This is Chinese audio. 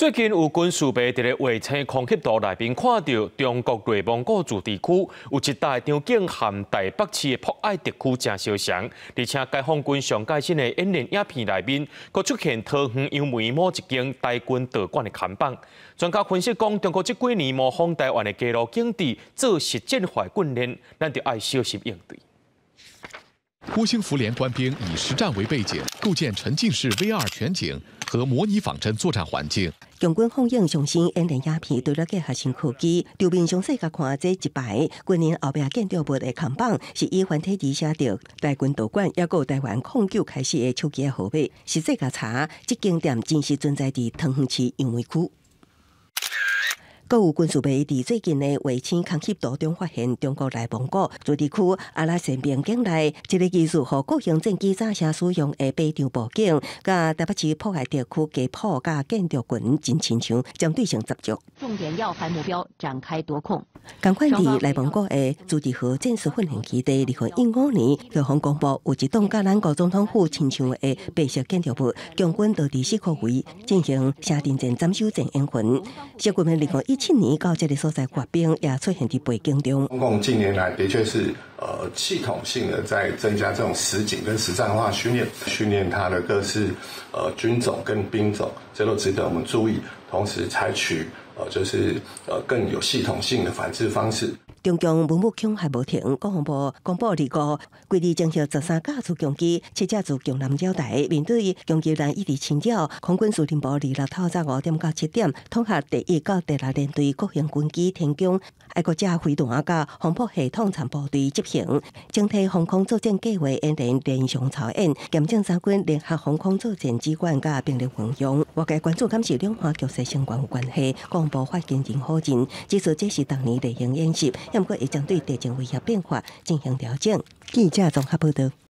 最近有军事迷伫咧卫星空气图内面看到中国内蒙古自治区有一大场景含台北市的博爱特区正相像，而且解放军上届新的演练影片内面，佫出现桃园杨梅某一间台军道馆的看板。专家分析讲，中国这几年模仿台湾的街路警地做实践化训练，咱就要小心应对。 郭兴福连官兵以实战为背景，构建沉浸式 VR 全景和模拟仿真作战环境。共军放映上新演练影片，对了结合新科技，周边详细甲看这一排军人后壁建筑物的看板，是以繁体字写着台军道馆，也有台湾09开始的手机号码。实际甲查，这间店真实存在伫桃园市杨梅区。 各有军事迷伫最近的卫星空气图中发现，中国内蒙古自治区阿拉善边境内一个技术和国营战机早前使用的北场布景，甲台北市破坏地区街铺甲建筑群真亲像，针对性十足。重点要害目标展开夺控。同款伫内蒙古的自治区战术训练基地，2015年，国防公布有一栋甲咱国总统府亲像的白色建筑物，共军就伫4个围进行下定战斩首战演训。小军们2017年到这个所在发兵，也出现伫背景中。中共近年来的确是系统性的在增加这种实景跟实战化训练它的各式军种跟兵种，这都值得我们注意。同时采取更有系统性的反制方式。 中共文武强还无停，国防部公布25，规日将有13架次攻击，7架自江南绕台。面对攻击人一直侵扰，空军司令部26透早5点到7点，统合第1到第6连队国营军机天宫、爱国者飞弹甲防爆系统参部队执行，整体防空作战计划演练连续操演，验证三军联合防空作战指管甲兵力运用。外界关注敢是两岸局势相关有关系，国防部发言人否认，指出这是当年例行演习。 也毋过会针对地震威胁变化进行调整。记者综合报道。